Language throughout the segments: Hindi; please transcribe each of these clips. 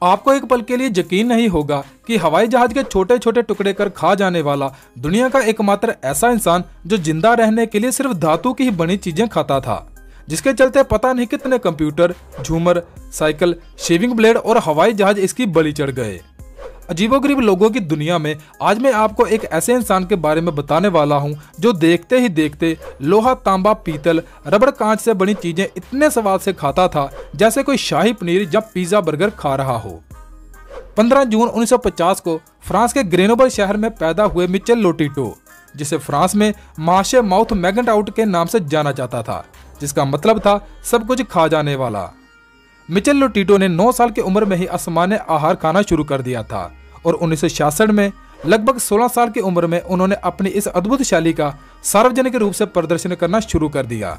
आपको एक पल के लिए यकीन नहीं होगा कि हवाई जहाज के छोटे छोटे टुकड़े कर खा जाने वाला दुनिया का एकमात्र ऐसा इंसान जो जिंदा रहने के लिए सिर्फ धातु की ही बनी चीजें खाता था, जिसके चलते पता नहीं कितने कंप्यूटर, झूमर, साइकिल, शेविंग ब्लेड और हवाई जहाज इसकी बलि चढ़ गए। अजीबोगरीब लोगों की दुनिया में आज मैं आपको एक ऐसे इंसान के बारे में बताने वाला हूं जो देखते ही देखते लोहा, तांबा, पीतल, रबड़, कांच से बनी चीजें इतने स्वाद से खाता था जैसे कोई शाही पनीर या पिज्जा बर्गर खा रहा हो। 15 जून 1950 को फ्रांस के ग्रेनोबल शहर में पैदा हुए मिचेल लोटिटो, जिसे फ्रांस में माशे माउथ मैगनेट आउट के नाम से जाना जाता था, जिसका मतलब था सब कुछ खा जाने वाला। मिचेल लोटिटो ने 9 साल की उम्र में ही असामान्य आहार खाना शुरू कर दिया था और 1966 में लगभग 16 साल की उम्र में उन्होंने अपनी इस अद्भुत शैली का सार्वजनिक रूप से प्रदर्शन करना शुरू कर दिया।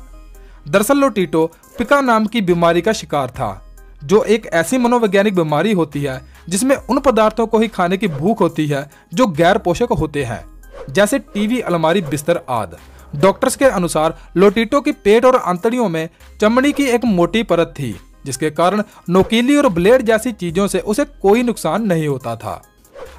दरअसल लोटिटो पिका नाम की बीमारी का शिकार था, जो एक ऐसी मनोवैज्ञानिक बीमारी होती है जिसमें उन पदार्थों को ही खाने की भूख होती है जो गैर पोषक होते हैं, जैसे टीवी, अलमारी, बिस्तर आदि। डॉक्टर्स के अनुसार लोटिटो की पेट और आंतड़ियों में चमड़ी की एक मोटी परत थी, जिसके कारण नोकीली और ब्लेड जैसी चीजों से उसे कोई नुकसान नहीं होता था।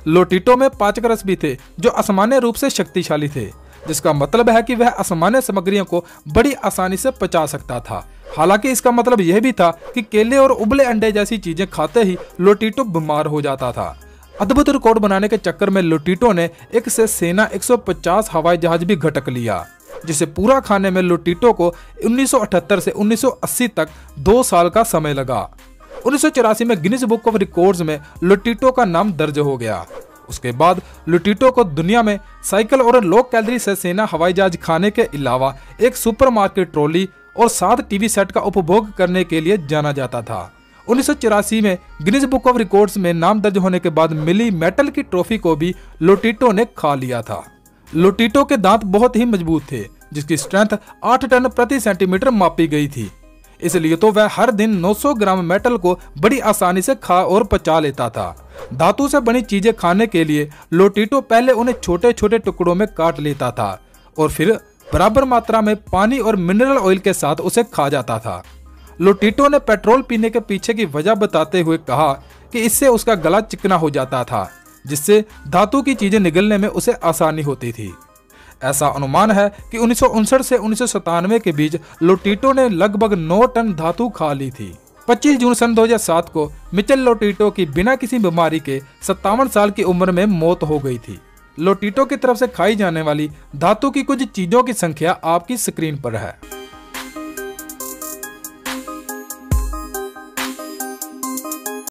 लोटिटो में पाचक रस भी थे जो असामान्य रूप से शक्तिशाली थे, जिसका मतलब है कि वह असामान्य सामग्रियों को बड़ी आसानी से पचा सकता था। हालांकि इसका मतलब यह भी था कि केले और उबले अंडे जैसी चीजें खाते ही लोटिटो बीमार हो जाता था। अद्भुत रिकॉर्ड बनाने के चक्कर में लोटिटो ने एक से सेना 150 हवाई जहाज भी घटक लिया, जिसे पूरा खाने में लोटिटो को 1978 से 1980 तक 2 साल का समय लगा। 1984 में गिनीज बुक ऑफ रिकॉर्ड्स में लोटिटो का नाम दर्ज हो गया। उसके बाद लोटिटो को दुनिया में साइकिल और लो कैलोरी से सेना हवाई जहाज खाने के अलावा एक सुपरमार्केट ट्रॉली और 7 टीवी सेट का उपभोग करने के लिए जाना जाता था। 1984 में गिनीज बुक ऑफ रिकॉर्ड्स में नाम दर्ज होने के बाद मिली मेटल की ट्रॉफी को भी लोटिटो ने खा लिया था। लोटिटो के दांत बहुत ही मजबूत थे, जिसकी स्ट्रेंथ 8 टन प्रति सेंटीमीटर मापी गई थी। इसलिए तो वह हर दिन 900 ग्राम मेटल को बड़ी आसानी से खा और पचा लेता था। धातु से बनी चीजें खाने के लिए लोटिटो पहले उन्हें छोटे छोटे टुकड़ों में काट लेता था और फिर बराबर मात्रा में पानी और मिनरल ऑयल के साथ उसे खा जाता था। लोटिटो ने पेट्रोल पीने के पीछे की वजह बताते हुए कहा कि इससे उसका गला चिकना हो जाता था, जिससे धातु की चीजें निगलने में उसे आसानी होती थी। ऐसा अनुमान है कि 1959 से 1997 के बीच लोटिटो ने लगभग 9 टन धातु खा ली थी। 25 जून सन 2007 को मिचेल लोटिटो की बिना किसी बीमारी के 57 साल की उम्र में मौत हो गई थी। लोटिटो की तरफ से खाई जाने वाली धातु की कुछ चीजों की संख्या आपकी स्क्रीन पर है।